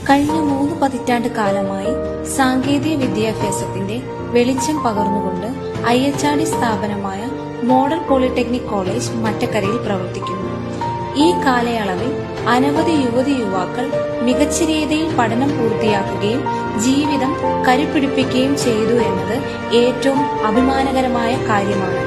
കഴിഞ്ഞ 3 പതിറ്റാണ്ട് കാലമായി സാങ്കേതിക വിദ്യാഭ്യാസത്തിന്റെ വെളിച്ചം പകർന്നുകൊണ്ട് IHRD സ്ഥാപനമായ മോഡൽ പോളിടെക്നിക് കോളേജ് മറ്റക്കരയിൽ പ്രവർത്തിക്കുന്നു. ഈ കാലയളവിൽ അനവധി യുവതി-യുവാക്കൾ മികച്ച രീതിയിൽ പഠനം പൂർത്തിയാക്കുകയും ജീവിതം കരുപിടിപ്പിക്കുകയും ചെയ്തു എന്നത് ഏറ്റവും അഭിമാനകരമായ കാര്യമാണ്.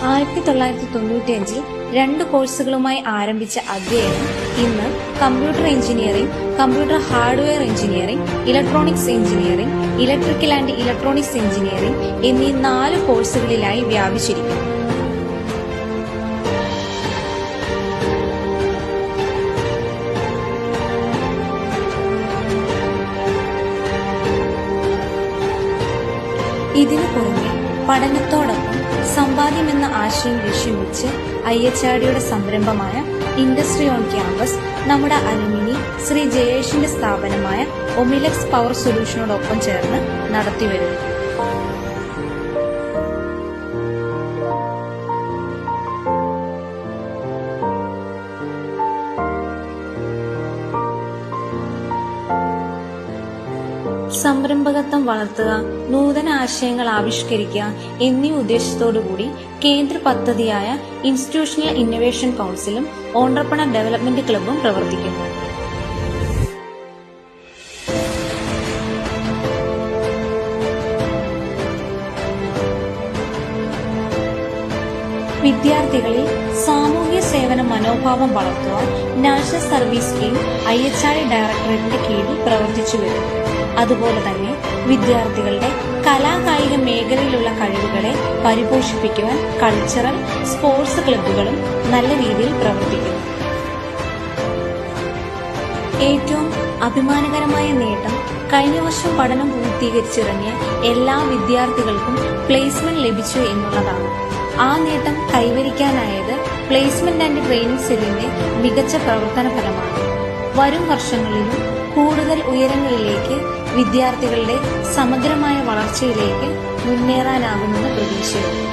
1995-ൽ 2 കോഴ്സുകളുമായി ആരംഭിച്ച അധ്യയനം ഇന്ന് computer engineering, computer hardware engineering, electronics engineering, electrical and electronics engineering എന്നീ 4 കോഴ്സുകളിലായി വ്യാപിച്ചിരിക്കുന്നു. ഇതിനു പുറമെ പഠനത്തോടൊപ്പം സമ്പാദ്യമെന്ന ആശയം ലക്ഷ്യം വെച്ച് IHRDയുടെ സംരംഭമായ ഇൻഡസ്ട്രി ഓൺ ക്യാമ്പസ് നമ്മുടെ അലുമിനി ശ്രീ ജയേഷിന്റെ സ്ഥാപനമായ ഒമിലെക്സ് പവർ സൊല്യൂഷനോടൊപ്പം ചേർന്ന് നടത്തിവരുന്നു. സംരംഭകത്വം വളർത്തുക, നൂതന ആശയങ്ങൾ ആവിഷ്കരിക്കുക എന്നീ ഉദ്ദേശത്തോടുകൂടി കേന്ദ്ര പദ്ധതിയായ ഇൻസ്റ്റിറ്റ്യൂഷണൽ ഇന്നൊവേഷൻ കൗൺസിലും ഓൺട്രപ്രണർ ഡെവലപ്മെന്റ് ക്ലബ്ബും പ്രവർത്തിക്കുന്നു. വിദ്യാർത്ഥികളിൽ സാമൂഹ്യ സേവന മനോഭാവം വളർത്തുവാൻ നാഷണൽ സർവീസ് സ്കീം IHRD ഡയറക്ടറേറ്റിന്റെ കീഴിൽ പ്രവർത്തിച്ചു വരുന്നു. അതുപോലെ തന്നെ വിദ്യാർത്ഥികളുടെ കലാകായിക മേഖലയിലുള്ള കഴിവുകളെ പരിപോഷിപ്പിക്കുവാൻ കൾച്ചറൽ, സ്പോർട്സ് ക്ലബ്ബുകളും നല്ല രീതിയിൽ പ്രവർത്തിക്കുന്നു. ഏറ്റവും അഭിമാനകരമായ നേട്ടം കഴിഞ്ഞ വർഷം പഠനം പൂർത്തീകരിച്ചിറങ്ങിയ എല്ലാ വിദ്യാർത്ഥികൾക്കും പ്ലേസ്മെന്റ് ലഭിച്ചു എന്നുള്ളതാണ്. ആ നേട്ടം കൈവരിക്കാനായത് പ്ലേസ്മെന്റ് ആൻഡ് ട്രെയിനിംഗ് സെല്ലിന്റെ മികച്ച പ്രവർത്തന ഫലമാണ്. വരും വർഷങ്ങളിലും കൂടുതൽ ഉയരങ്ങളിലേക്ക് വിദ്യാർത്ഥികളുടെ സമഗ്രമായ വളർച്ചയിലേക്ക് മുന്നേറാനാകുമെന്ന് പ്രതീക്ഷിക്കുന്നു.